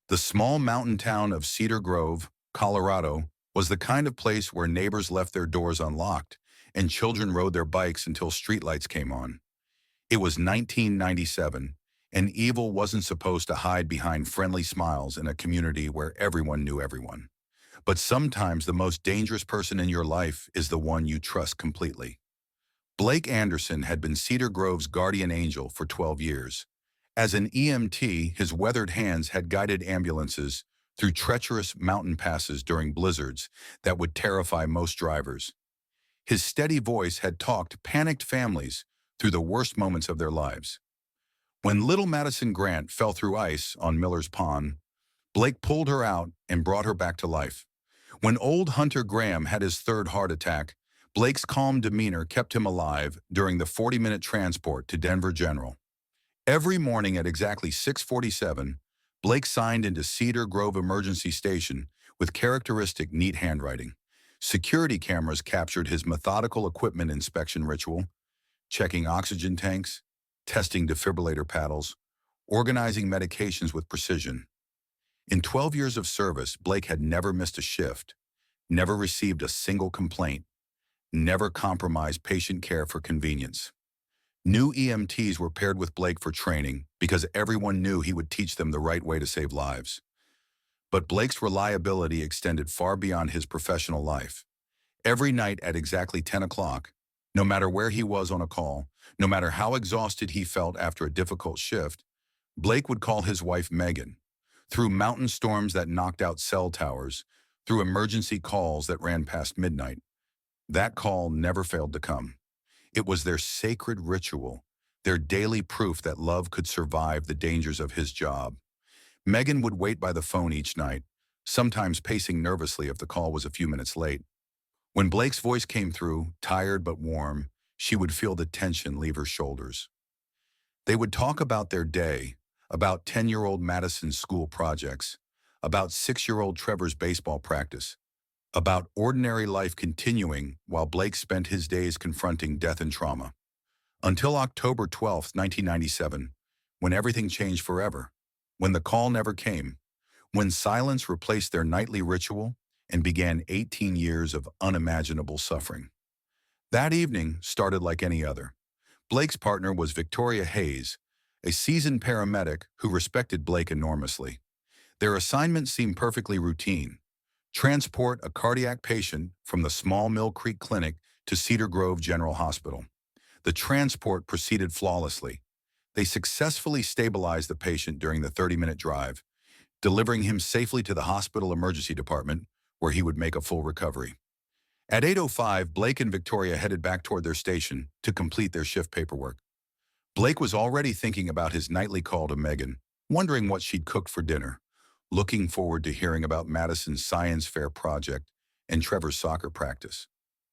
The small mountain town of Cedar Grove, Colorado, was the kind of place where neighbors left their doors unlocked and children rode their bikes until streetlights came on. It was 1997, and evil wasn't supposed to hide behind friendly smiles in a community where everyone knew everyone. But sometimes the most dangerous person in your life is the one you trust completely. Blake Anderson had been Cedar Grove's guardian angel for 12 years. As an EMT, his weathered hands had guided ambulances through treacherous mountain passes during blizzards that would terrify most drivers. His steady voice had talked panicked families through the worst moments of their lives. When little Madison Grant fell through ice on Miller's Pond, Blake pulled her out and brought her back to life. When old Hunter Graham had his third heart attack, Blake's calm demeanor kept him alive during the 40-minute transport to Denver General. Every morning at exactly 6:47, Blake signed into Cedar Grove Emergency Station with characteristic neat handwriting. Security cameras captured his methodical equipment inspection ritual, checking oxygen tanks, testing defibrillator paddles, organizing medications with precision. In 12 years of service, Blake had never missed a shift, never received a single complaint, never compromised patient care for convenience. New EMTs were paired with Blake for training because everyone knew he would teach them the right way to save lives. But Blake's reliability extended far beyond his professional life. Every night at exactly 10 o'clock, no matter where he was on a call, no matter how exhausted he felt after a difficult shift, Blake would call his wife Megan. Through mountain storms that knocked out cell towers, through emergency calls that ran past midnight, that call never failed to come. It was their sacred ritual, their daily proof that love could survive the dangers of his job. Megan would wait by the phone each night, sometimes pacing nervously if the call was a few minutes late. When Blake's voice came through, tired but warm, she would feel the tension leave her shoulders. They would talk about their day, about 10-year-old Madison's school projects, about 6-year-old Trevor's baseball practice, about ordinary life continuing while Blake spent his days confronting death and trauma. Until October 12, 1997, when everything changed forever, when the call never came, when silence replaced their nightly ritual and began 18 years of unimaginable suffering. That evening started like any other. Blake's partner was Victoria Hayes, a seasoned paramedic who respected Blake enormously. Their assignment seemed perfectly routine: transport a cardiac patient from the small Mill Creek Clinic to Cedar Grove General Hospital. The transport proceeded flawlessly. They successfully stabilized the patient during the 30-minute drive, delivering him safely to the hospital emergency department, where he would make a full recovery. At 8:05, Blake and Victoria headed back toward their station to complete their shift paperwork. Blake was already thinking about his nightly call to Megan, wondering what she'd cooked for dinner, looking forward to hearing about Madison's science fair project and Trevor's soccer practice.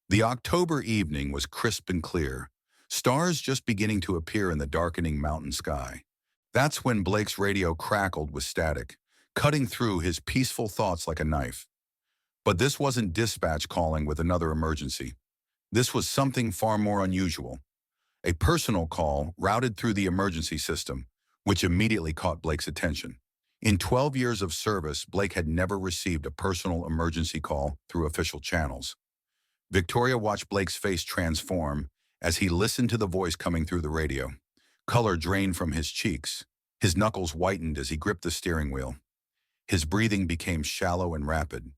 The October evening was crisp and clear, stars just beginning to appear in the darkening mountain sky. That's when Blake's radio crackled with static, cutting through his peaceful thoughts like a knife. But this wasn't dispatch calling with another emergency. This was something far more unusual. A personal call routed through the emergency system, which immediately caught Blake's attention. In 12 years of service, Blake had never received a personal emergency call through official channels. Victoria watched Blake's face transform as he listened to the voice coming through the radio. Color drained from his cheeks. His knuckles whitened as he gripped the steering wheel. His breathing became shallow and rapid.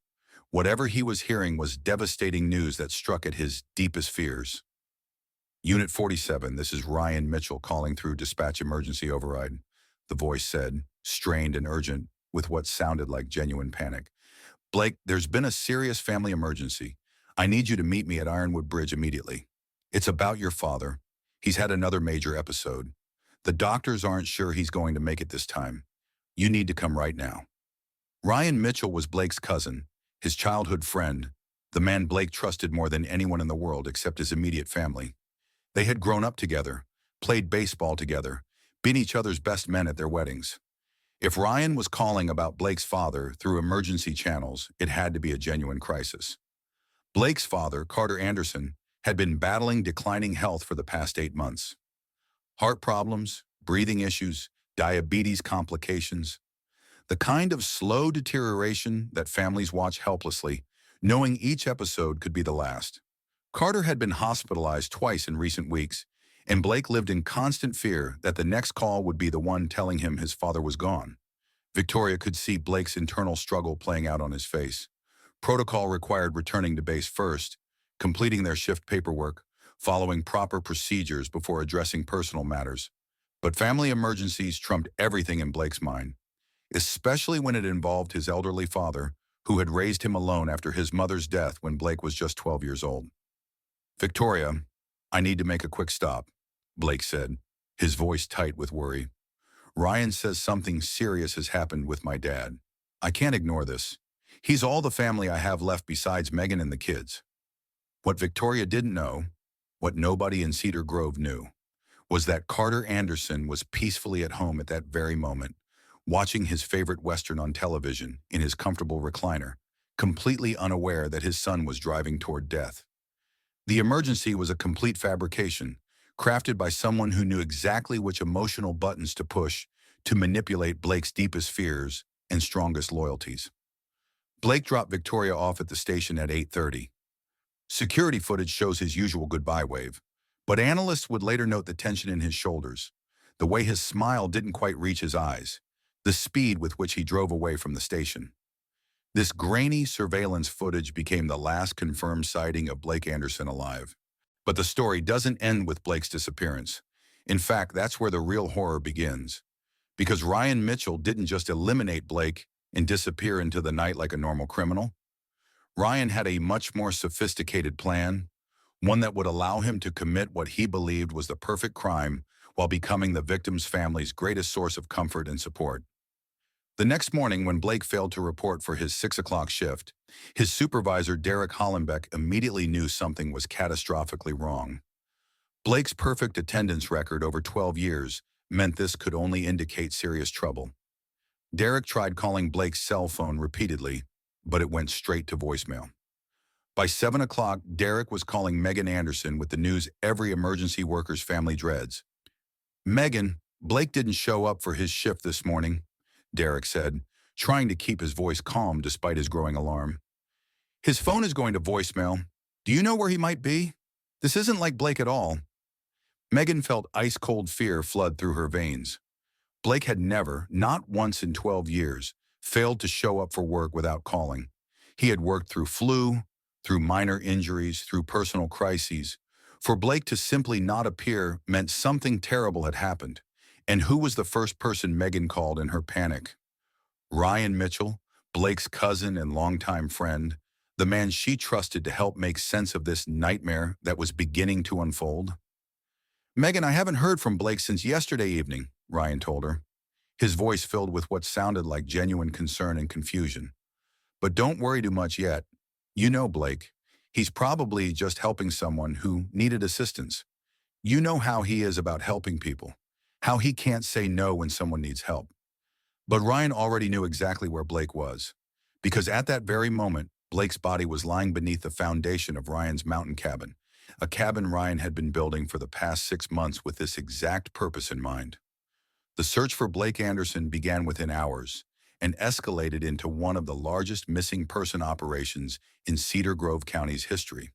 Whatever he was hearing was devastating news that struck at his deepest fears. Unit 47, this is Ryan Mitchell calling through dispatch emergency override, the voice said, strained and urgent, with what sounded like genuine panic. Blake, there's been a serious family emergency. I need you to meet me at Ironwood Bridge immediately. It's about your father. He's had another major episode. The doctors aren't sure he's going to make it this time. You need to come right now. Ryan Mitchell was Blake's cousin, his childhood friend, the man Blake trusted more than anyone in the world except his immediate family. They had grown up together, played baseball together, been each other's best men at their weddings. If Ryan was calling about Blake's father through emergency channels, it had to be a genuine crisis. Blake's father, Carter Anderson, had been battling declining health for the past 8 months. Heart problems, breathing issues, diabetes complications. The kind of slow deterioration that families watch helplessly, knowing each episode could be the last. Carter had been hospitalized twice in recent weeks, and Blake lived in constant fear that the next call would be the one telling him his father was gone. Victoria could see Blake's internal struggle playing out on his face. Protocol required returning to base first, completing their shift paperwork, following proper procedures before addressing personal matters. But family emergencies trumped everything in Blake's mind, especially when it involved his elderly father, who had raised him alone after his mother's death when Blake was just 12 years old. "Victoria, I need to make a quick stop," Blake said, his voice tight with worry. "Ryan says something serious has happened with my dad. I can't ignore this. He's all the family I have left besides Megan and the kids." What Victoria didn't know, what nobody in Cedar Grove knew, was that Carter Anderson was peacefully at home at that very moment, watching his favorite Western on television in his comfortable recliner, completely unaware that his son was driving toward death. The emergency was a complete fabrication, crafted by someone who knew exactly which emotional buttons to push to manipulate Blake's deepest fears and strongest loyalties. Blake dropped Victoria off at the station at 8:30. Security footage shows his usual goodbye wave, but analysts would later note the tension in his shoulders, the way his smile didn't quite reach his eyes, the speed with which he drove away from the station. This grainy surveillance footage became the last confirmed sighting of Blake Anderson alive. But the story doesn't end with Blake's disappearance. In fact, that's where the real horror begins. Because Ryan Mitchell didn't just eliminate Blake and disappear into the night like a normal criminal. Ryan had a much more sophisticated plan, one that would allow him to commit what he believed was the perfect crime while becoming the victim's family's greatest source of comfort and support. The next morning, when Blake failed to report for his 6 o'clock shift, his supervisor, Derek Hollenbeck, immediately knew something was catastrophically wrong. Blake's perfect attendance record over 12 years meant this could only indicate serious trouble. Derek tried calling Blake's cell phone repeatedly, but it went straight to voicemail. By 7 o'clock, Derek was calling Megan Anderson with the news every emergency worker's family dreads. "Megan, Blake didn't show up for his shift this morning," Derek said, trying to keep his voice calm despite his growing alarm. "His phone is going to voicemail. Do you know where he might be? This isn't like Blake at all." Megan felt ice-cold fear flood through her veins. Blake had never, not once in 12 years, failed to show up for work without calling. He had worked through flu, through minor injuries, through personal crises. For Blake to simply not appear meant something terrible had happened. And who was the first person Megan called in her panic? Ryan Mitchell, Blake's cousin and longtime friend, the man she trusted to help make sense of this nightmare that was beginning to unfold. "Megan, I haven't heard from Blake since yesterday evening," Ryan told her, his voice filled with what sounded like genuine concern and confusion. "But don't worry too much yet. You know Blake. He's probably just helping someone who needed assistance. You know how he is about helping people, how he can't say no when someone needs help." But Ryan already knew exactly where Blake was, because at that very moment, Blake's body was lying beneath the foundation of Ryan's mountain cabin, a cabin Ryan had been building for the past 6 months with this exact purpose in mind. The search for Blake Anderson began within hours and escalated into one of the largest missing person operations in Cedar Grove County's history.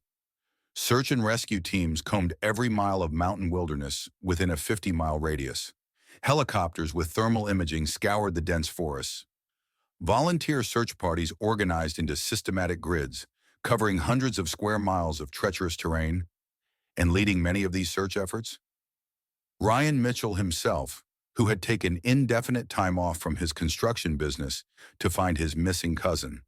Search and rescue teams combed every mile of mountain wilderness within a 50-mile radius. Helicopters with thermal imaging scoured the dense forests. Volunteer search parties organized into systematic grids, covering hundreds of square miles of treacherous terrain, and leading many of these search efforts, Ryan Mitchell himself, who had taken indefinite time off from his construction business to find his missing cousin.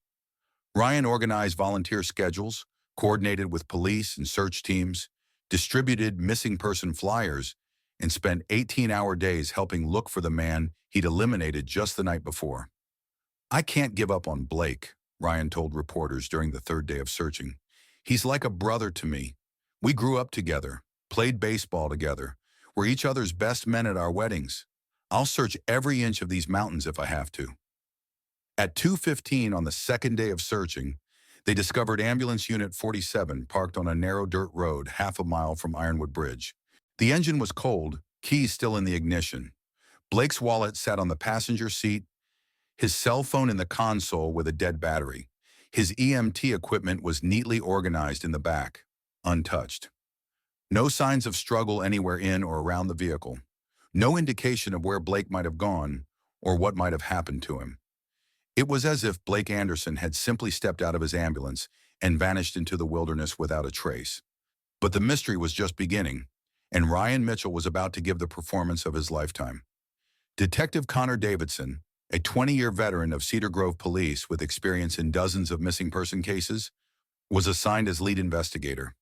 Ryan organized volunteer schedules, coordinated with police and search teams, distributed missing person flyers, and spent 18-hour days helping look for the man he'd eliminated just the night before. "I can't give up on Blake," Ryan told reporters during the third day of searching. "He's like a brother to me. We grew up together, played baseball together, were each other's best men at our weddings. I'll search every inch of these mountains if I have to." At 2:15 on the second day of searching, they discovered Ambulance Unit 47 parked on a narrow dirt road half a mile from Ironwood Bridge. The engine was cold, keys still in the ignition. Blake's wallet sat on the passenger seat, His cell phone in the console with a dead battery. His EMT equipment was neatly organized in the back, untouched. No signs of struggle anywhere in or around the vehicle. No indication of where Blake might have gone or what might have happened to him. It was as if Blake Anderson had simply stepped out of his ambulance and vanished into the wilderness without a trace. But the mystery was just beginning, and Ryan Mitchell was about to give the performance of his lifetime. Detective Connor Davidson, a 20-year veteran of Cedar Grove Police with experience in dozens of missing person cases, was assigned as lead investigator.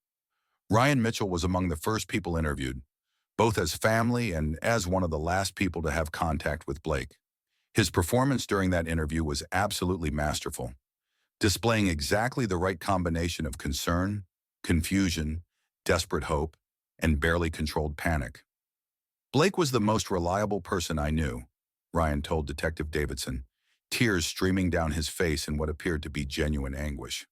Ryan Mitchell was among the first people interviewed, both as family and as one of the last people to have contact with Blake. His performance during that interview was absolutely masterful, displaying exactly the right combination of concern, confusion, desperate hope, and barely controlled panic. Blake was the most reliable person I knew, Ryan told Detective Davidson, tears streaming down his face in what appeared to be genuine anguish.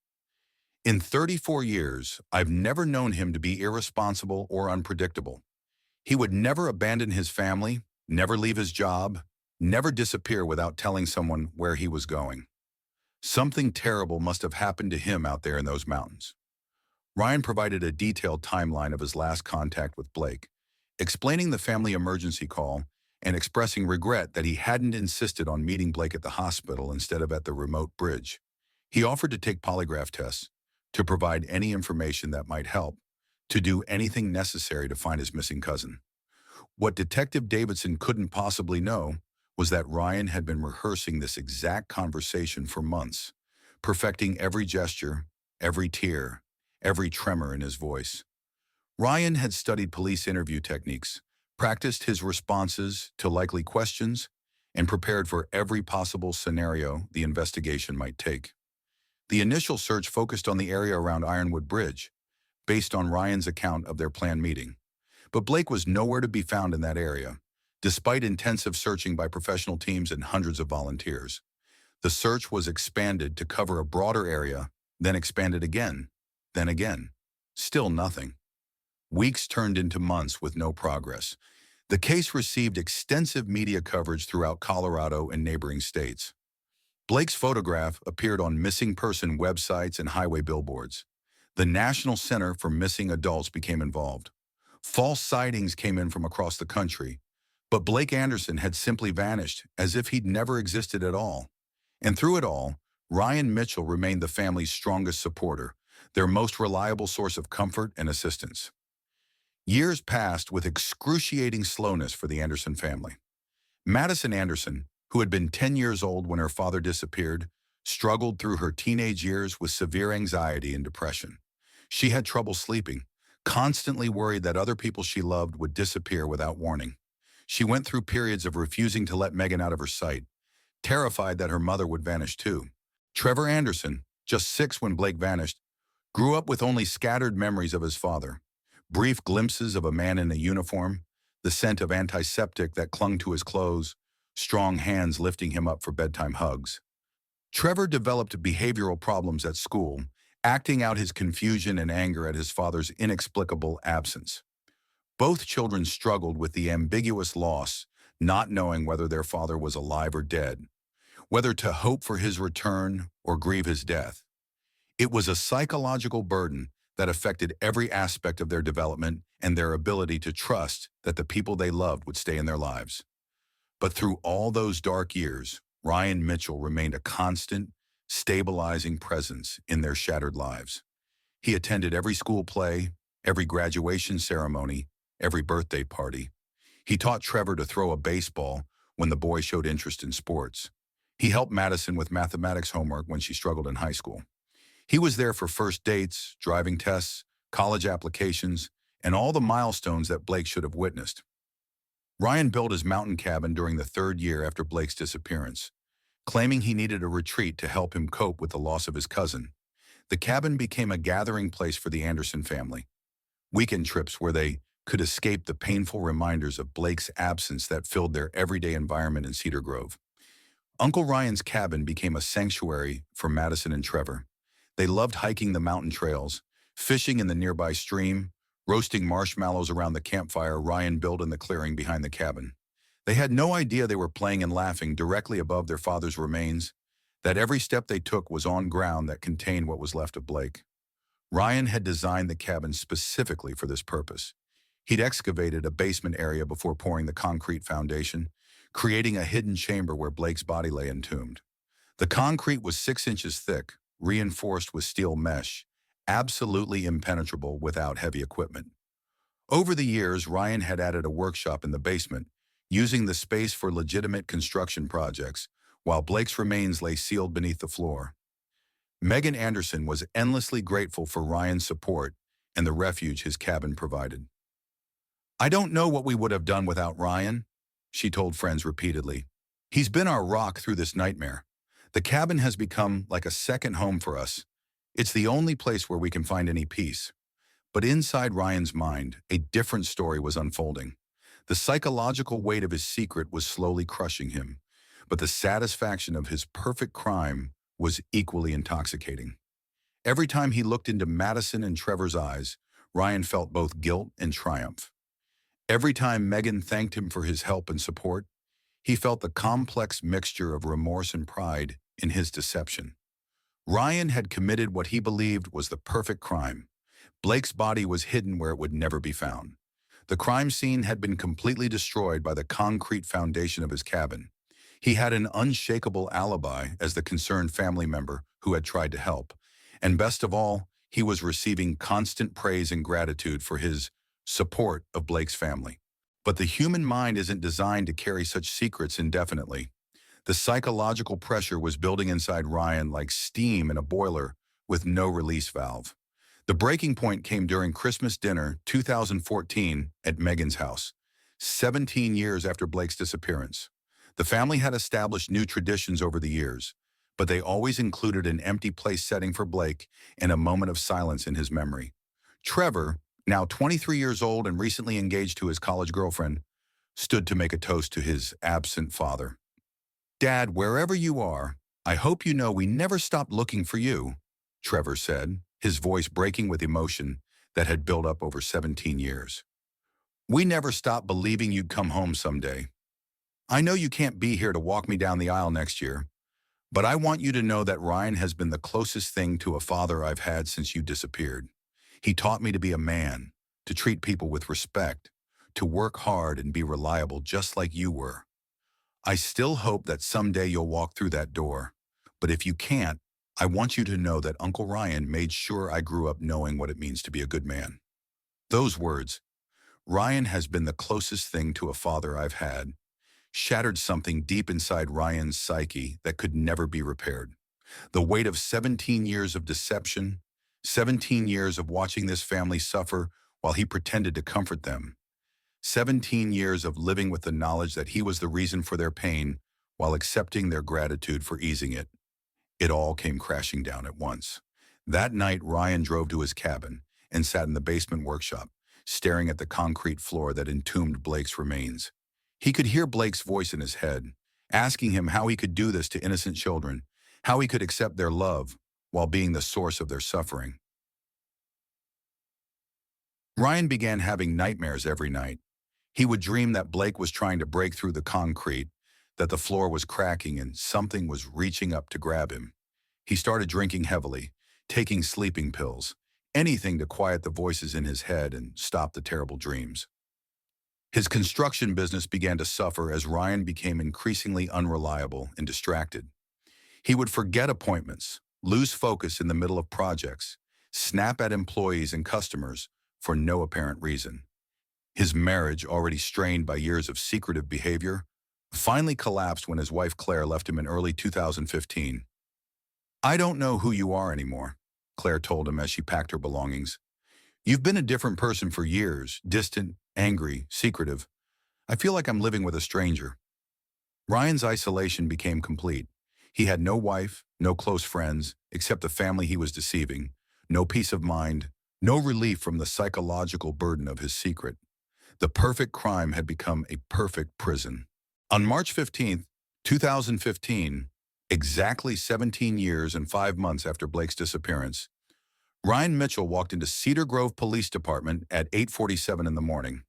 In 34 years, I've never known him to be irresponsible or unpredictable. He would never abandon his family, never leave his job, never disappear without telling someone where he was going. Something terrible must have happened to him out there in those mountains. Ryan provided a detailed timeline of his last contact with Blake, explaining the family emergency call and expressing regret that he hadn't insisted on meeting Blake at the hospital instead of at the remote bridge. He offered to take polygraph tests, to provide any information that might help, to do anything necessary to find his missing cousin. What Detective Davidson couldn't possibly know was that Ryan had been rehearsing this exact conversation for months, perfecting every gesture, every tear, every tremor in his voice. Ryan had studied police interview techniques, practiced his responses to likely questions, and prepared for every possible scenario the investigation might take. The initial search focused on the area around Ironwood Bridge, based on Ryan's account of their planned meeting. But Blake was nowhere to be found in that area, despite intensive searching by professional teams and hundreds of volunteers. The search was expanded to cover a broader area, then expanded again, then again. Still nothing. Weeks turned into months with no progress. The case received extensive media coverage throughout Colorado and neighboring states. Blake's photograph appeared on missing person websites and highway billboards. The National Center for Missing Adults became involved. False sightings came in from across the country, but Blake Anderson had simply vanished as if he'd never existed at all. And through it all, Ryan Mitchell remained the family's strongest supporter, their most reliable source of comfort and assistance. Years passed with excruciating slowness for the Anderson family. Madison Anderson, who had been 10 years old when her father disappeared, struggled through her teenage years with severe anxiety and depression. She had trouble sleeping, constantly worried that other people she loved would disappear without warning. She went through periods of refusing to let Megan out of her sight, terrified that her mother would vanish too. Trevor Anderson, just 6 when Blake vanished, grew up with only scattered memories of his father, brief glimpses of a man in a uniform, the scent of antiseptic that clung to his clothes, strong hands lifting him up for bedtime hugs. Trevor developed behavioral problems at school, acting out his confusion and anger at his father's inexplicable absence. Both children struggled with the ambiguous loss, not knowing whether their father was alive or dead, whether to hope for his return or grieve his death. It was a psychological burden that affected every aspect of their development and their ability to trust that the people they loved would stay in their lives. But through all those dark years, Ryan Mitchell remained a constant, stabilizing presence in their shattered lives. He attended every school play, every graduation ceremony, every birthday party. He taught Trevor to throw a baseball when the boy showed interest in sports. He helped Madison with mathematics homework when she struggled in high school. He was there for first dates, driving tests, college applications, and all the milestones that Blake should have witnessed. Ryan built his mountain cabin during the 3rd year after Blake's disappearance, claiming he needed a retreat to help him cope with the loss of his cousin. The cabin became a gathering place for the Anderson family. Weekend trips where they could escape the painful reminders of Blake's absence that filled their everyday environment in Cedar Grove. Uncle Ryan's cabin became a sanctuary for Madison and Trevor. They loved hiking the mountain trails, fishing in the nearby stream, roasting marshmallows around the campfire Ryan built in the clearing behind the cabin. They had no idea they were playing and laughing directly above their father's remains, that every step they took was on ground that contained what was left of Blake. Ryan had designed the cabin specifically for this purpose. He'd excavated a basement area before pouring the concrete foundation, creating a hidden chamber where Blake's body lay entombed. The concrete was 6 inches thick, reinforced with steel mesh, absolutely impenetrable without heavy equipment. Over the years, Ryan had added a workshop in the basement, using the space for legitimate construction projects, while Blake's remains lay sealed beneath the floor. Megan Anderson was endlessly grateful for Ryan's support and the refuge his cabin provided. "I don't know what we would have done without Ryan," she told friends repeatedly. "He's been our rock through this nightmare. The cabin has become like a second home for us. It's the only place where we can find any peace." But inside Ryan's mind, a different story was unfolding. The psychological weight of his secret was slowly crushing him, but the satisfaction of his perfect crime was equally intoxicating. Every time he looked into Madison and Trevor's eyes, Ryan felt both guilt and triumph. Every time Megan thanked him for his help and support, he felt the complex mixture of remorse and pride in his deception. Ryan had committed what he believed was the perfect crime. Blake's body was hidden where it would never be found. The crime scene had been completely destroyed by the concrete foundation of his cabin. He had an unshakable alibi as the concerned family member who had tried to help. And best of all, he was receiving constant praise and gratitude for his support of Blake's family. But the human mind isn't designed to carry such secrets indefinitely. The psychological pressure was building inside Ryan like steam in a boiler with no release valve. The breaking point came during Christmas dinner 2014 at Megan's house, 17 years after Blake's disappearance. The family had established new traditions over the years, but they always included an empty place setting for Blake and a moment of silence in his memory. Trevor, now 23 years old and recently engaged to his college girlfriend, stood to make a toast to his absent father. "Dad, wherever you are, I hope you know we never stopped looking for you," Trevor said, his voice breaking with emotion that had built up over 17 years. "We never stopped believing you'd come home someday. I know you can't be here to walk me down the aisle next year, but I want you to know that Ryan has been the closest thing to a father I've had since you disappeared. He taught me to be a man, to treat people with respect, to work hard and be reliable just like you were. I still hope that someday you'll walk through that door, but if you can't, I want you to know that Uncle Ryan made sure I grew up knowing what it means to be a good man." Those words, "Ryan has been the closest thing to a father I've had," shattered something deep inside Ryan's psyche that could never be repaired. The weight of 17 years of deception, 17 years of watching this family suffer while he pretended to comfort them, 17 years of living with the knowledge that he was the reason for their pain while accepting their gratitude for easing it. It all came crashing down at once. That night, Ryan drove to his cabin and sat in the basement workshop, staring at the concrete floor that entombed Blake's remains. He could hear Blake's voice in his head, asking him how he could do this to innocent children, how he could accept their love while being the source of their suffering. Ryan began having nightmares every night. He would dream that Blake was trying to break through the concrete, that the floor was cracking and something was reaching up to grab him. He started drinking heavily, taking sleeping pills, anything to quiet the voices in his head and stop the terrible dreams. His construction business began to suffer as Ryan became increasingly unreliable and distracted. He would forget appointments, lose focus in the middle of projects, snap at employees and customers for no apparent reason. His marriage, already strained by years of secretive behavior, finally collapsed when his wife Claire left him in early 2015. "I don't know who you are anymore," Claire told him as she packed her belongings. "You've been a different person for years, distant, angry, secretive. I feel like I'm living with a stranger." Ryan's isolation became complete. He had no wife, no close friends, except the family he was deceiving, no peace of mind, no relief from the psychological burden of his secret. The perfect crime had become a perfect prison. On March 15, 2015, exactly 17 years and 5 months after Blake's disappearance, Ryan Mitchell walked into Cedar Grove Police Department at 8:47 in the morning.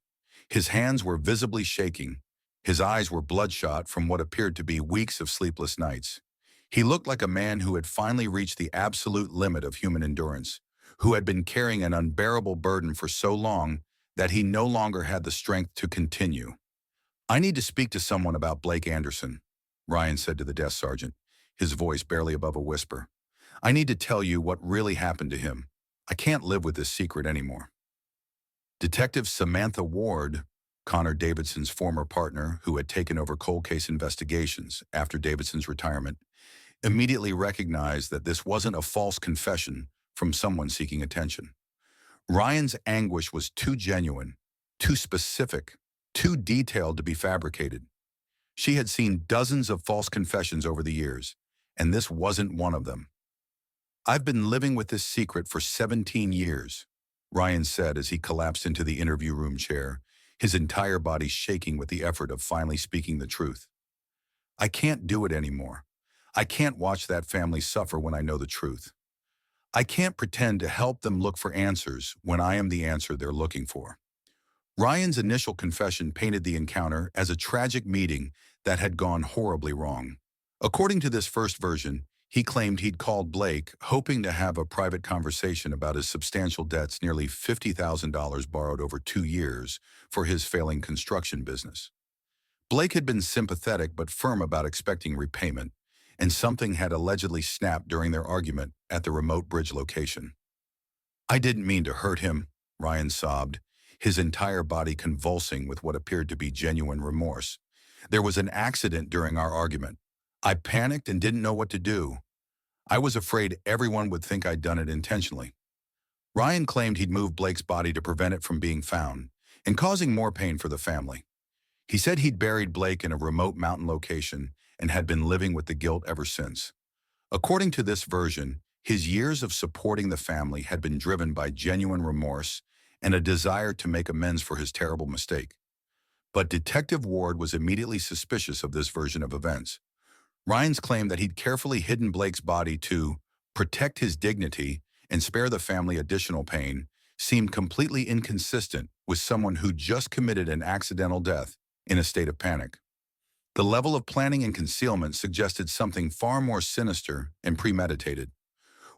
His hands were visibly shaking, His eyes were bloodshot from what appeared to be weeks of sleepless nights. He looked like a man who had finally reached the absolute limit of human endurance, who had been carrying an unbearable burden for so long that he no longer had the strength to continue. "I need to speak to someone about Blake Anderson," Ryan said to the desk sergeant, his voice barely above a whisper. "I need to tell you what really happened to him. I can't live with this secret anymore." Detective Samantha Ward, Connor Davidson's former partner who had taken over cold case investigations after Davidson's retirement, immediately recognized that this wasn't a false confession from someone seeking attention. Ryan's anguish was too genuine, too specific, too detailed to be fabricated. She had seen dozens of false confessions over the years, and this wasn't one of them. "I've been living with this secret for 17 years, Ryan said as he collapsed into the interview room chair, his entire body shaking with the effort of finally speaking the truth. "I can't do it anymore. I can't watch that family suffer when I know the truth. I can't pretend to help them look for answers when I am the answer they're looking for." Ryan's initial confession painted the encounter as a tragic meeting that had gone horribly wrong. According to this first version, he claimed he'd called Blake hoping to have a private conversation about his substantial debts, nearly $50,000 borrowed over 2 years for his failing construction business. Blake had been sympathetic but firm about expecting repayment, and something had allegedly snapped during their argument at the remote bridge location. "I didn't mean to hurt him," Ryan sobbed, his entire body convulsing with what appeared to be genuine remorse. "There was an accident during our argument. I panicked and didn't know what to do. I was afraid everyone would think I'd done it intentionally." Ryan claimed he'd moved Blake's body to prevent it from being found and causing more pain for the family. He said he'd buried Blake in a remote mountain location and had been living with the guilt ever since. According to this version, his years of supporting the family had been driven by genuine remorse and a desire to make amends for his terrible mistake. But Detective Ward was immediately suspicious of this version of events. Ryan's claim that he'd carefully hidden Blake's body to protect his dignity and spare the family additional pain seemed completely inconsistent with someone who just committed an accidental death in a state of panic. The level of planning and concealment suggested something far more sinister and premeditated.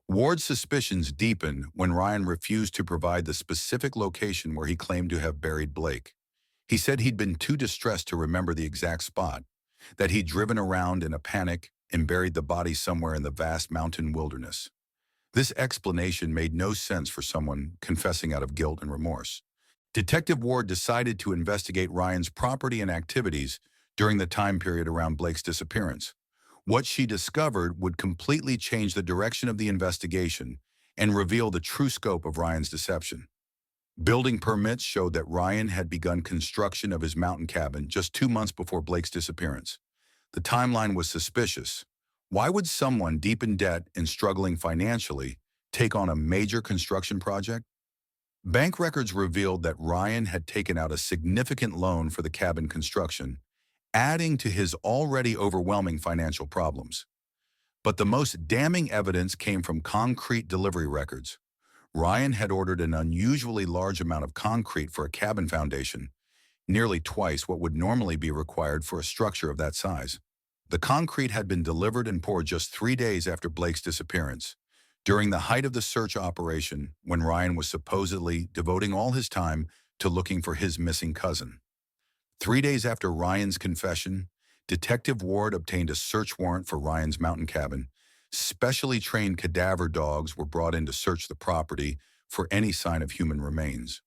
Ward's suspicions deepened when Ryan refused to provide the specific location where he claimed to have buried Blake. He said he'd been too distressed to remember the exact spot, that he'd driven around in a panic and buried the body somewhere in the vast mountain wilderness. This explanation made no sense for someone confessing out of guilt and remorse. Detective Ward decided to investigate Ryan's property and activities during the time period around Blake's disappearance. What she discovered would completely change the direction of the investigation and reveal the true scope of Ryan's deception. Building permits showed that Ryan had begun construction of his mountain cabin just 2 months before Blake's disappearance. The timeline was suspicious. Why would someone deep in debt and struggling financially take on a major construction project? Bank records revealed that Ryan had taken out a significant loan for the cabin construction, adding to his already overwhelming financial problems. But the most damning evidence came from concrete delivery records. Ryan had ordered an unusually large amount of concrete for a cabin foundation, nearly twice what would normally be required for a structure of that size. The concrete had been delivered and poured just 3 days after Blake's disappearance, during the height of the search operation when Ryan was supposedly devoting all his time to looking for his missing cousin. 3 days after Ryan's confession, Detective Ward obtained a search warrant for Ryan's mountain cabin. Specially trained cadaver dogs were brought in to search the property for any sign of human remains.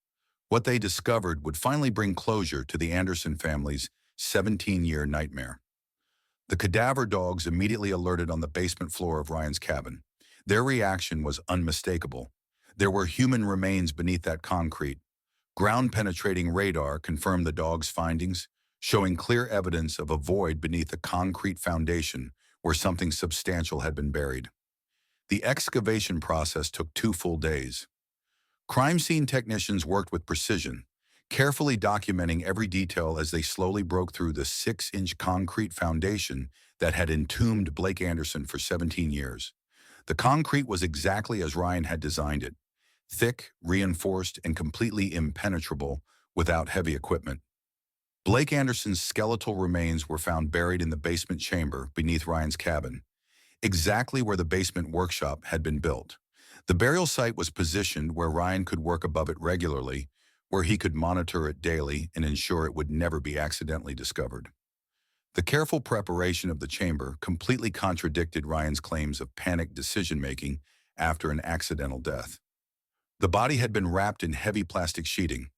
What they discovered would finally bring closure to the Anderson family's 17-year nightmare. The cadaver dogs immediately alerted on the basement floor of Ryan's cabin. Their reaction was unmistakable. There were human remains beneath that concrete. Ground-penetrating radar confirmed the dogs' findings, showing clear evidence of a void beneath the concrete foundation where something substantial had been buried. The excavation process took 2 full days. Crime scene technicians worked with precision, carefully documenting every detail as they slowly broke through the 6-inch concrete foundation that had entombed Blake Anderson for 17 years. The concrete was exactly as Ryan had designed it, thick, reinforced, and completely impenetrable without heavy equipment. Blake Anderson's skeletal remains were found buried in the basement chamber beneath Ryan's cabin, exactly where the basement workshop had been built. The burial site was positioned where Ryan could work above it regularly, where he could monitor it daily and ensure it would never be accidentally discovered. The careful preparation of the chamber completely contradicted Ryan's claims of panicked decision-making after an accidental death. The body had been wrapped in heavy plastic sheeting.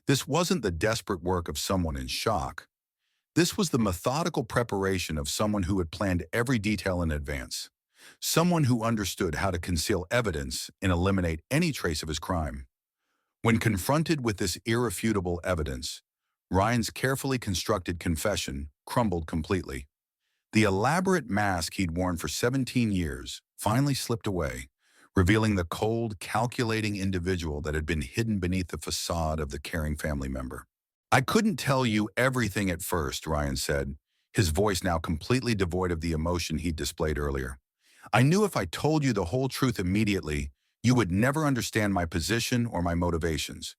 This wasn't the desperate work of someone in shock. This was the methodical preparation of someone who had planned every detail in advance. Someone who understood how to conceal evidence and eliminate any trace of his crime. When confronted with this irrefutable evidence, Ryan's carefully constructed confession crumbled completely. The elaborate mask he'd worn for 17 years finally slipped away, revealing the cold, calculating individual that had been hidden beneath the facade of the caring family member. "I couldn't tell you everything at first," Ryan said, his voice now completely devoid of the emotion he'd displayed earlier. "I knew if I told you the whole truth immediately, you would never understand my position or my motivations.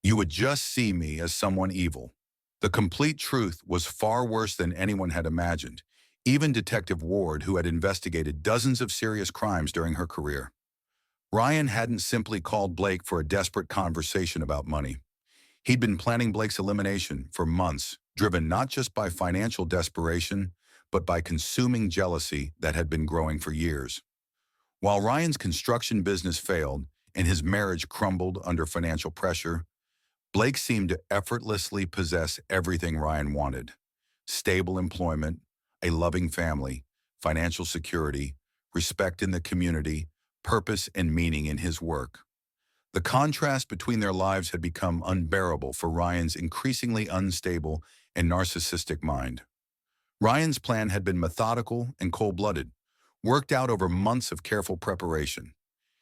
You would just see me as someone evil." The complete truth was far worse than anyone had imagined, even Detective Ward, who had investigated dozens of serious crimes during her career. Ryan hadn't simply called Blake for a desperate conversation about money. He'd been planning Blake's elimination for months, driven not just by financial desperation, but by consuming jealousy that had been growing for years. While Ryan's construction business failed and his marriage crumbled under financial pressure, Blake seemed to effortlessly possess everything Ryan wanted: stable employment, a loving family, financial security, respect in the community, purpose and meaning in his work. The contrast between their lives had become unbearable for Ryan's increasingly unstable and narcissistic mind. Ryan's plan had been methodical and cold-blooded, worked out over months of careful preparation.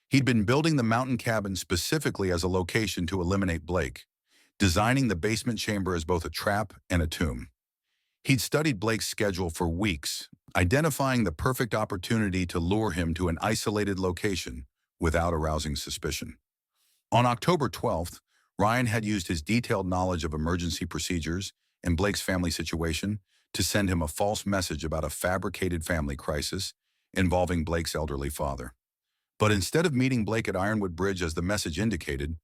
He'd been building the mountain cabin specifically as a location to eliminate Blake, designing the basement chamber as both a trap and a tomb. He'd studied Blake's schedule for weeks, identifying the perfect opportunity to lure him to an isolated location without arousing suspicion. On October 12th, Ryan had used his detailed knowledge of emergency procedures and Blake's family situation to send him a false message about a fabricated family crisis involving Blake's elderly father. But instead of meeting Blake at Ironwood Bridge as the message indicated,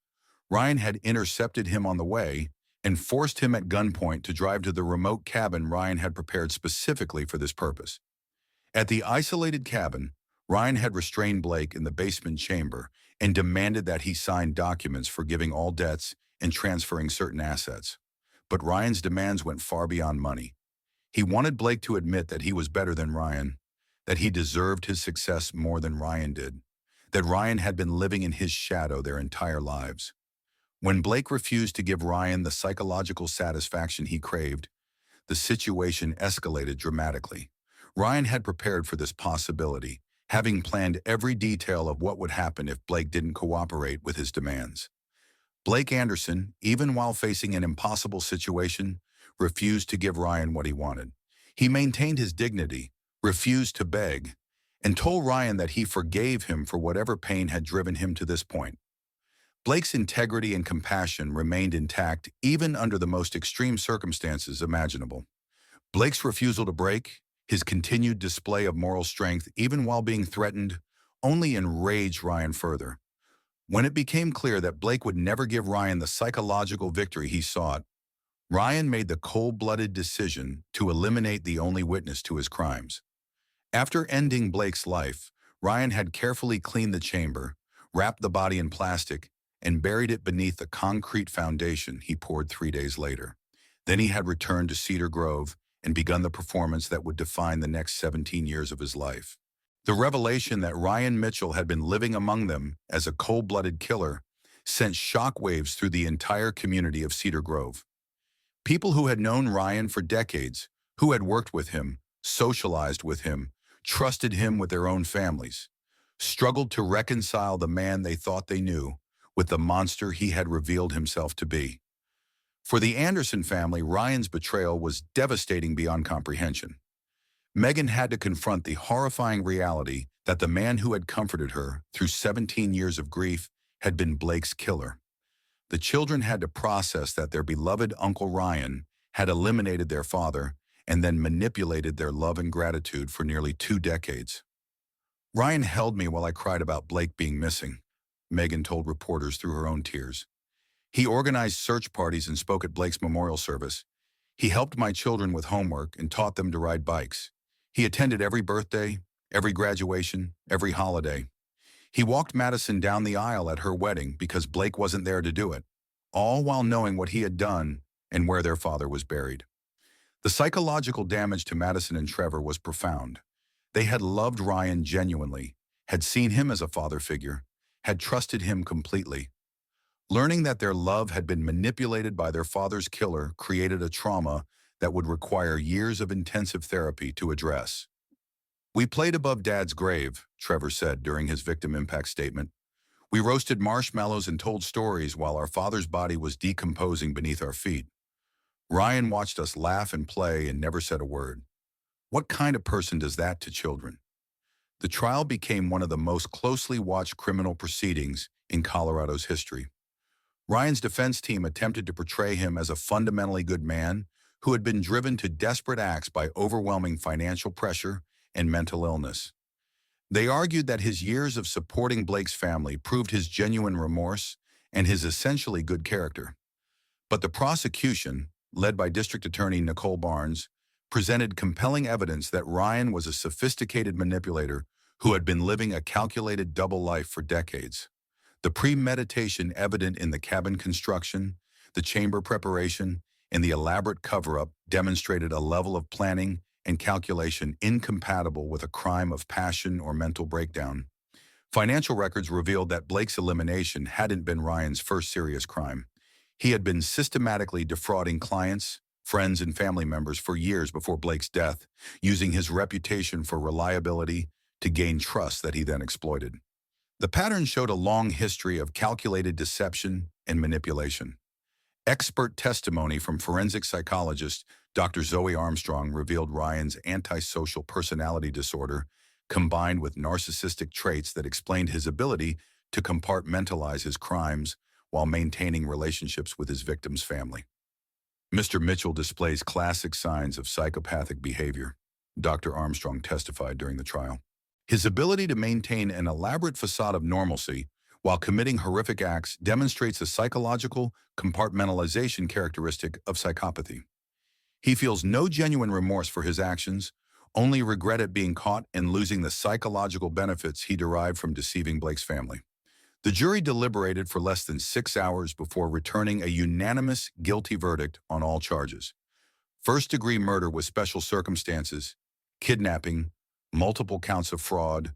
Ryan had intercepted him on the way and forced him at gunpoint to drive to the remote cabin Ryan had prepared specifically for this purpose. At the isolated cabin, Ryan had restrained Blake in the basement chamber and demanded that he sign documents forgiving all debts and transferring certain assets. But Ryan's demands went far beyond money. He wanted Blake to admit that he was better than Ryan, that he deserved his success more than Ryan did, that Ryan had been living in his shadow their entire lives. When Blake refused to give Ryan the psychological satisfaction he craved, the situation escalated dramatically. Ryan had prepared for this possibility, having planned every detail of what would happen if Blake didn't cooperate with his demands. Blake Anderson, even while facing an impossible situation, refused to give Ryan what he wanted. He maintained his dignity, refused to beg, and told Ryan that he forgave him for whatever pain had driven him to this point. Blake's integrity and compassion remained intact even under the most extreme circumstances imaginable. Blake's refusal to break, his continued display of moral strength even while being threatened, only enraged Ryan further. When it became clear that Blake would never give Ryan the psychological victory he sought, Ryan made the cold-blooded decision to eliminate the only witness to his crimes. After ending Blake's life, Ryan had carefully cleaned the chamber, wrapped the body in plastic, and buried it beneath the concrete foundation he poured 3 days later. Then he had returned to Cedar Grove and begun the performance that would define the next 17 years of his life. The revelation that Ryan Mitchell had been living among them as a cold-blooded killer sent shockwaves through the entire community of Cedar Grove. People who had known Ryan for decades, who had worked with him, socialized with him, trusted him with their own families, struggled to reconcile the man they thought they knew with the monster he had revealed himself to be. For the Anderson family, Ryan's betrayal was devastating beyond comprehension. Megan had to confront the horrifying reality that the man who had comforted her through 17 years of grief had been Blake's killer. The children had to process that their beloved Uncle Ryan had eliminated their father, and then manipulated their love and gratitude for nearly 2 decades. Ryan held me while I cried about Blake being missing, Megan told reporters through her own tears. He organized search parties and spoke at Blake's memorial service. He helped my children with homework and taught them to ride bikes. He attended every birthday, every graduation, every holiday. He walked Madison down the aisle at her wedding because Blake wasn't there to do it, all while knowing what he had done and where their father was buried. The psychological damage to Madison and Trevor was profound. They had loved Ryan genuinely, had seen him as a father figure, had trusted him completely. Learning that their love had been manipulated by their father's killer created a trauma that would require years of intensive therapy to address. "We played above Dad's grave," Trevor said during his victim impact statement. "We roasted marshmallows and told stories while our father's body was decomposing beneath our feet. Ryan watched us laugh and play and never said a word. What kind of person does that to children?" The trial became one of the most closely watched criminal proceedings in Colorado's history. Ryan's defense team attempted to portray him as a fundamentally good man who had been driven to desperate acts by overwhelming financial pressure and mental illness. They argued that his years of supporting Blake's family proved his genuine remorse and his essentially good character. But the prosecution, led by District Attorney Nicole Barnes, presented compelling evidence that Ryan was a sophisticated manipulator who had been living a calculated double life for decades. The premeditation evident in the cabin construction, the chamber preparation, and the elaborate cover-up demonstrated a level of planning and calculation incompatible with a crime of passion or mental breakdown. Financial records revealed that Blake's elimination hadn't been Ryan's first serious crime. He had been systematically defrauding clients, friends, and family members for years before Blake's death, using his reputation for reliability to gain trust that he then exploited. The pattern showed a long history of calculated deception and manipulation. Expert testimony from forensic psychologist Dr. Zoe Armstrong revealed Ryan's antisocial personality disorder combined with narcissistic traits that explained his ability to compartmentalize his crimes while maintaining relationships with his victim's family. "Mr. Mitchell displays classic signs of psychopathic behavior," Dr. Armstrong testified during the trial. "His ability to maintain an elaborate facade of normalcy while committing horrific acts demonstrates a psychological compartmentalization characteristic of psychopathy. He feels no genuine remorse for his actions, only regret at being caught and losing the psychological benefits he derived from deceiving Blake's family." The jury deliberated for less than 6 hours before returning a unanimous guilty verdict on all charges. First-degree murder with special circumstances, kidnapping, multiple counts of fraud,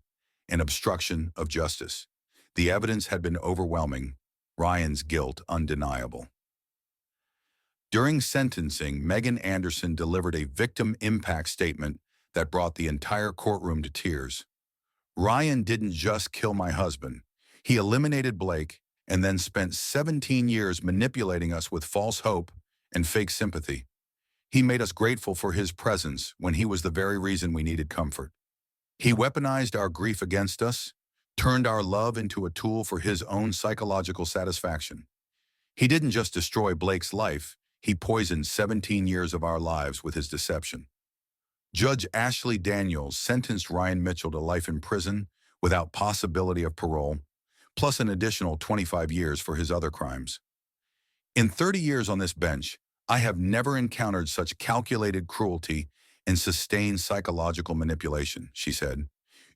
and obstruction of justice. The evidence had been overwhelming, Ryan's guilt undeniable. During sentencing, Megan Anderson delivered a victim impact statement that brought the entire courtroom to tears. "Ryan didn't just kill my husband. He eliminated Blake and then spent 17 years manipulating us with false hope and fake sympathy. He made us grateful for his presence when he was the very reason we needed comfort. He weaponized our grief against us, turned our love into a tool for his own psychological satisfaction. He didn't just destroy Blake's life, he poisoned 17 years of our lives with his deception." Judge Ashley Daniels sentenced Ryan Mitchell to life in prison without possibility of parole, plus an additional 25 years for his other crimes. "In 30 years on this bench, I have never encountered such calculated cruelty and sustained psychological manipulation," she said.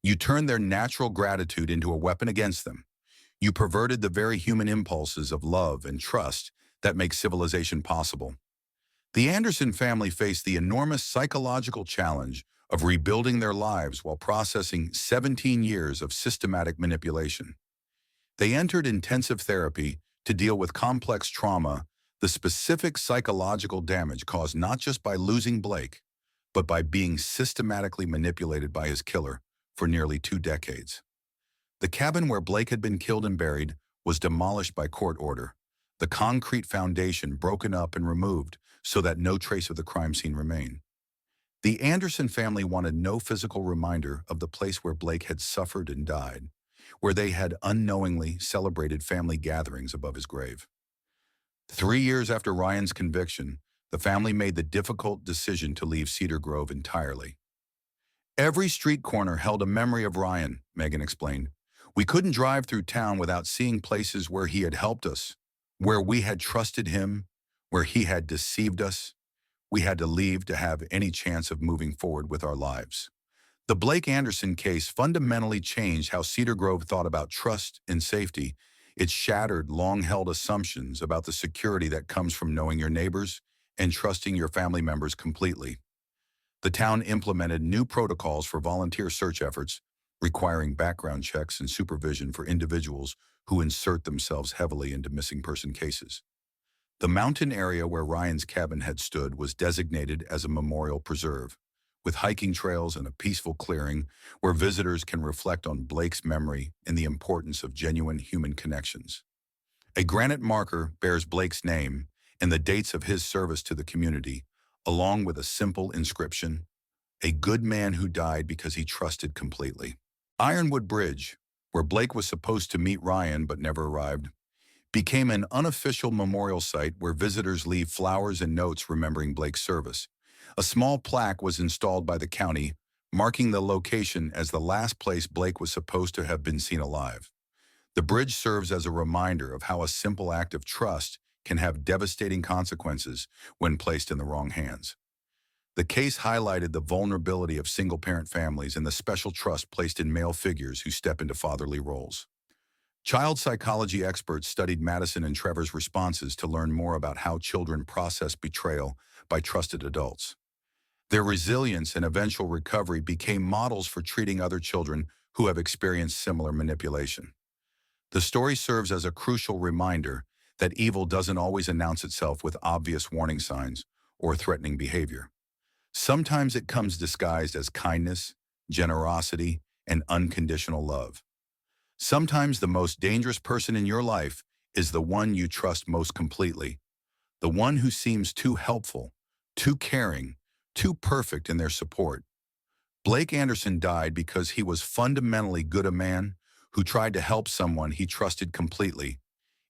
"You turned their natural gratitude into a weapon against them. You perverted the very human impulses of love and trust that make civilization possible." The Anderson family faced the enormous psychological challenge of rebuilding their lives while processing 17 years of systematic manipulation. They entered intensive therapy to deal with complex trauma, the specific psychological damage caused not just by losing Blake, but by being systematically manipulated by his killer for nearly 2 decades. The cabin where Blake had been killed and buried was demolished by court order, the concrete foundation broken up and removed so that no trace of the crime scene remained. The Anderson family wanted no physical reminder of the place where Blake had suffered and died, where they had unknowingly celebrated family gatherings above his grave. 3 years after Ryan's conviction, the family made the difficult decision to leave Cedar Grove entirely. Every street corner held a memory of Ryan, Megan explained. We couldn't drive through town without seeing places where he had helped us, where we had trusted him, where he had deceived us. We had to leave to have any chance of moving forward with our lives. The Blake Anderson case fundamentally changed how Cedar Grove thought about trust and safety. It shattered long-held assumptions about the security that comes from knowing your neighbors and trusting your family members completely. The town implemented new protocols for volunteer search efforts, requiring background checks and supervision for individuals who insert themselves heavily into missing person cases. The mountain area where Ryan's cabin had stood was designated as a memorial preserve, with hiking trails and a peaceful clearing where visitors can reflect on Blake's memory and the importance of genuine human connections. A granite marker bears Blake's name and the dates of his service to the community, along with a simple inscription, "A good man who died because he trusted completely." Ironwood Bridge, where Blake was supposed to meet Ryan but never arrived, became an unofficial memorial site where visitors leave flowers and notes remembering Blake's service. A small plaque was installed by the county, marking the location as the last place Blake was supposed to have been seen alive. The bridge serves as a reminder of how a simple act of trust can have devastating consequences when placed in the wrong hands. The case highlighted the vulnerability of single-parent families and the special trust placed in male figures who step into fatherly roles. Child psychology experts studied Madison and Trevor's responses to learn more about how children process betrayal by trusted adults. Their resilience and eventual recovery became models for treating other children who have experienced similar manipulation. The story serves as a crucial reminder that evil doesn't always announce itself with obvious warning signs or threatening behavior. Sometimes it comes disguised as kindness, generosity, and unconditional love. Sometimes the most dangerous person in your life is the one you trust most completely, the one who seems too helpful, too caring, too perfect in their support. Blake Anderson died because he was fundamentally good a man who tried to help someone he trusted completely,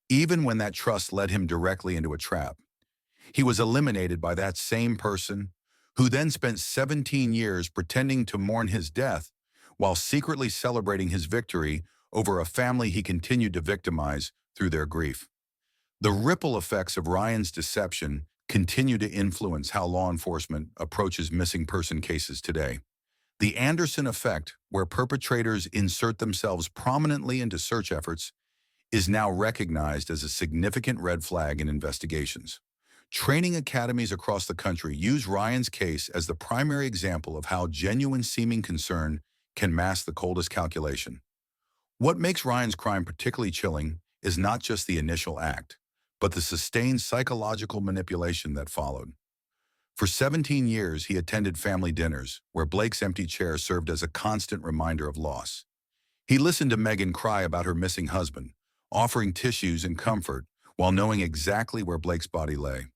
even when that trust led him directly into a trap. He was eliminated by that same person, who then spent 17 years pretending to mourn his death while secretly celebrating his victory over a family he continued to victimize through their grief. The ripple effects of Ryan's deception continue to influence how law enforcement approaches missing person cases today. The Anderson effect, where perpetrators insert themselves prominently into search efforts, is now recognized as a significant red flag in investigations. Training academies across the country use Ryan's case as the primary example of how genuine seeming concern can mask the coldest calculation. What makes Ryan's crime particularly chilling is not just the initial act, but the sustained psychological manipulation that followed. For 17 years, he attended family dinners, where Blake's empty chair served as a constant reminder of loss. He listened to Megan cry about her missing husband, offering tissues and comfort while knowing exactly where Blake's body lay.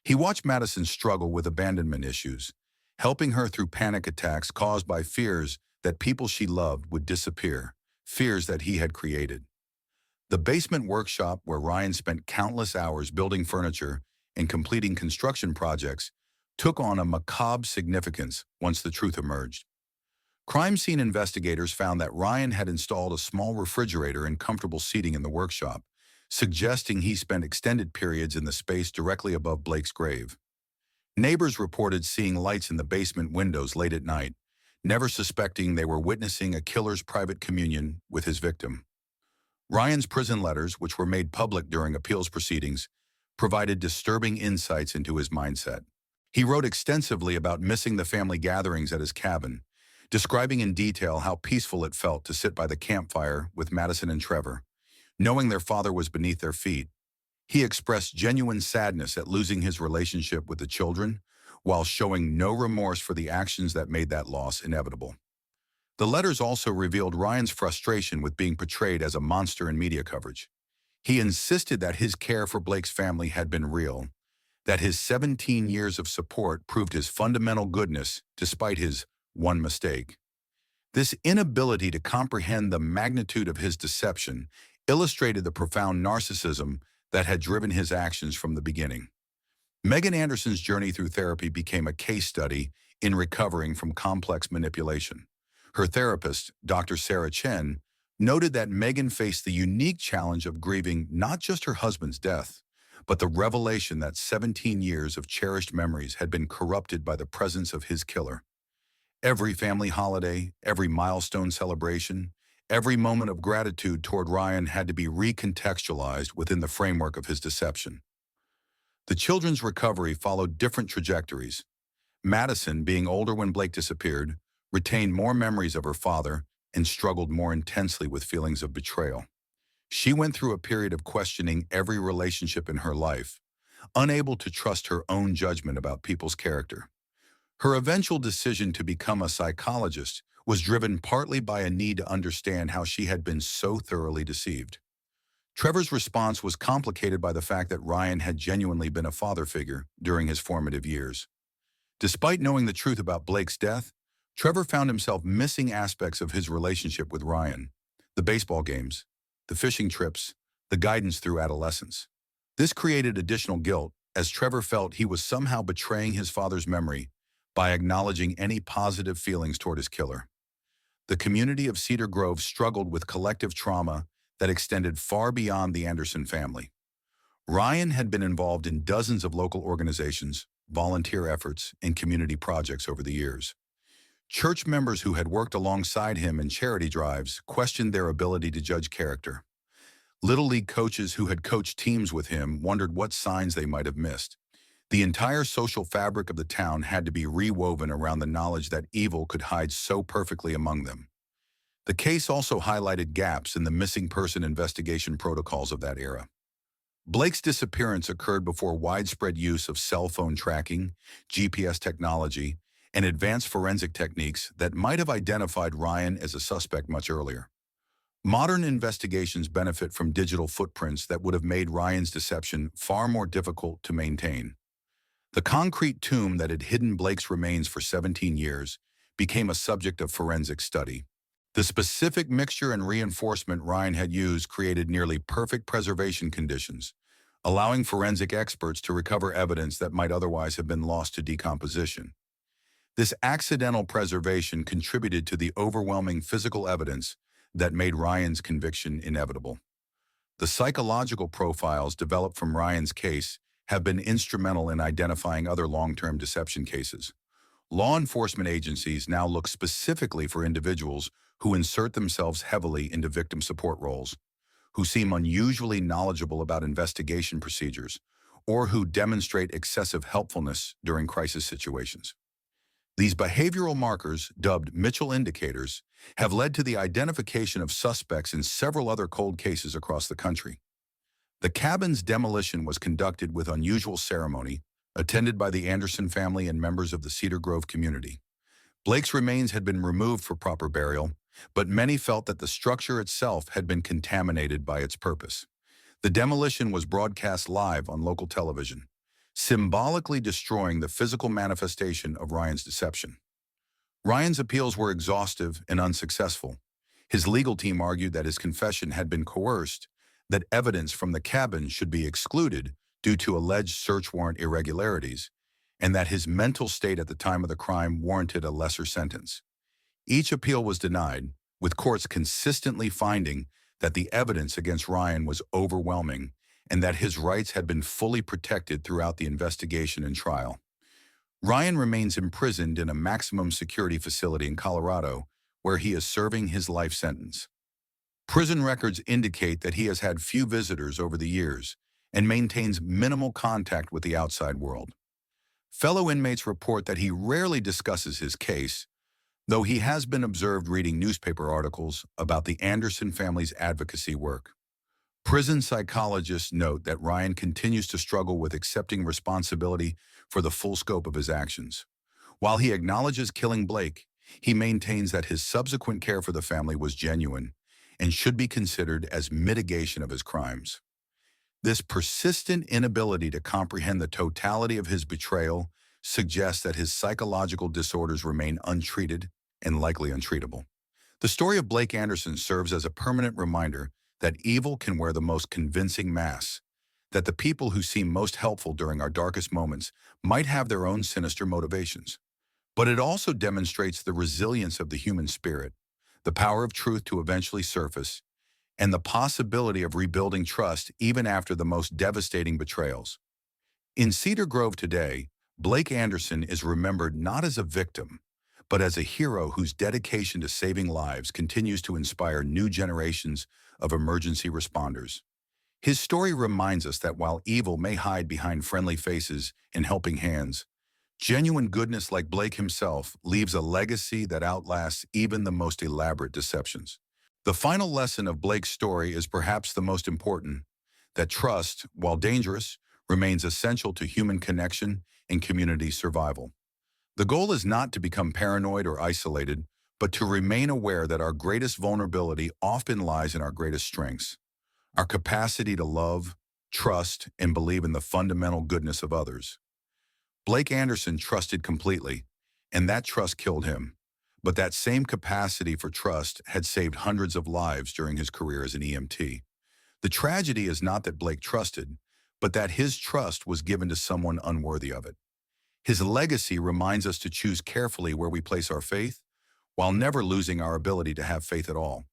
He watched Madison struggle with abandonment issues, helping her through panic attacks caused by fears that people she loved would disappear, fears that he had created. The basement workshop, where Ryan spent countless hours building furniture and completing construction projects, took on a macabre significance once the truth emerged. Crime scene investigators found that Ryan had installed a small refrigerator and comfortable seating in the workshop, suggesting he spent extended periods in the space directly above Blake's grave. Neighbors reported seeing lights in the basement windows late at night, never suspecting they were witnessing a killer's private communion with his victim. Ryan's prison letters, which were made public during appeals proceedings, provided disturbing insights into his mindset. He wrote extensively about missing the family gatherings at his cabin, describing in detail how peaceful it felt to sit by the campfire with Madison and Trevor, knowing their father was beneath their feet. He expressed genuine sadness at losing his relationship with the children, while showing no remorse for the actions that made that loss inevitable. The letters also revealed Ryan's frustration with being portrayed as a monster in media coverage. He insisted that his care for Blake's family had been real, that his 17 years of support proved his fundamental goodness despite his one mistake. This inability to comprehend the magnitude of his deception illustrated the profound narcissism that had driven his actions from the beginning. Megan Anderson's journey through therapy became a case study in recovering from complex manipulation. Her therapist, Dr. Sarah Chen, noted that Megan faced the unique challenge of grieving not just her husband's death, but the revelation that 17 years of cherished memories had been corrupted by the presence of his killer. Every family holiday, every milestone celebration, every moment of gratitude toward Ryan had to be recontextualized within the framework of his deception. The children's recovery followed different trajectories. Madison, being older when Blake disappeared, retained more memories of her father and struggled more intensely with feelings of betrayal. She went through a period of questioning every relationship in her life, unable to trust her own judgment about people's character. Her eventual decision to become a psychologist was driven partly by a need to understand how she had been so thoroughly deceived. Trevor's response was complicated by the fact that Ryan had genuinely been a father figure during his formative years. Despite knowing the truth about Blake's death, Trevor found himself missing aspects of his relationship with Ryan: the baseball games, the fishing trips, the guidance through adolescence. This created additional guilt, as Trevor felt he was somehow betraying his father's memory by acknowledging any positive feelings toward his killer. The community of Cedar Grove struggled with collective trauma that extended far beyond the Anderson family. Ryan had been involved in dozens of local organizations, volunteer efforts, and community projects over the years. Church members who had worked alongside him in charity drives questioned their ability to judge character. Little League coaches who had coached teams with him wondered what signs they might have missed. The entire social fabric of the town had to be rewoven around the knowledge that evil could hide so perfectly among them. The case also highlighted gaps in the missing person investigation protocols of that era. Blake's disappearance occurred before widespread use of cell phone tracking, GPS technology, and advanced forensic techniques that might have identified Ryan as a suspect much earlier. Modern investigations benefit from digital footprints that would have made Ryan's deception far more difficult to maintain. The concrete tomb that had hidden Blake's remains for 17 years became a subject of forensic study. The specific mixture and reinforcement Ryan had used created nearly perfect preservation conditions, allowing forensic experts to recover evidence that might otherwise have been lost to decomposition. This accidental preservation contributed to the overwhelming physical evidence that made Ryan's conviction inevitable. The psychological profiles developed from Ryan's case have been instrumental in identifying other long-term deception cases. Law enforcement agencies now look specifically for individuals who insert themselves heavily into victim support roles, who seem unusually knowledgeable about investigation procedures, or who demonstrate excessive helpfulness during crisis situations. These behavioral markers, dubbed Mitchell indicators, have led to the identification of suspects in several other cold cases across the country. The cabin's demolition was conducted with unusual ceremony, attended by the Anderson family and members of the Cedar Grove community. Blake's remains had been removed for proper burial, but many felt that the structure itself had been contaminated by its purpose. The demolition was broadcast live on local television, symbolically destroying the physical manifestation of Ryan's deception. Ryan's appeals were exhaustive and unsuccessful. His legal team argued that his confession had been coerced, that evidence from the cabin should be excluded due to alleged search warrant irregularities, and that his mental state at the time of the crime warranted a lesser sentence. Each appeal was denied, with courts consistently finding that the evidence against Ryan was overwhelming and that his rights had been fully protected throughout the investigation and trial. Ryan remains imprisoned in a maximum security facility in Colorado, where he is serving his life sentence. Prison records indicate that he has had few visitors over the years and maintains minimal contact with the outside world. Fellow inmates report that he rarely discusses his case, though he has been observed reading newspaper articles about the Anderson family's advocacy work. Prison psychologists note that Ryan continues to struggle with accepting responsibility for the full scope of his actions. While he acknowledges killing Blake, he maintains that his subsequent care for the family was genuine and should be considered as mitigation of his crimes. This persistent inability to comprehend the totality of his betrayal suggests that his psychological disorders remain untreated and likely untreatable. The story of Blake Anderson serves as a permanent reminder that evil can wear the most convincing masks, that the people who seem most helpful during our darkest moments might have their own sinister motivations. But it also demonstrates the resilience of the human spirit, the power of truth to eventually surface, and the possibility of rebuilding trust even after the most devastating betrayals. In Cedar Grove today, Blake Anderson is remembered not as a victim, but as a hero whose dedication to saving lives continues to inspire new generations of emergency responders. His story reminds us that while evil may hide behind friendly faces and helping hands, genuine goodness like Blake himself leaves a legacy that outlasts even the most elaborate deceptions. The final lesson of Blake's story is perhaps the most important, that trust, while dangerous, remains essential to human connection and community survival. The goal is not to become paranoid or isolated, but to remain aware that our greatest vulnerability often lies in our greatest strengths, our capacity to love, trust, and believe in the fundamental goodness of others. Blake Anderson trusted completely, and that trust killed him. But that same capacity for trust had saved hundreds of lives during his career as an EMT. The tragedy is not that Blake trusted, but that his trust was given to someone unworthy of it. His legacy reminds us to choose carefully where we place our faith, while never losing our ability to have faith at all.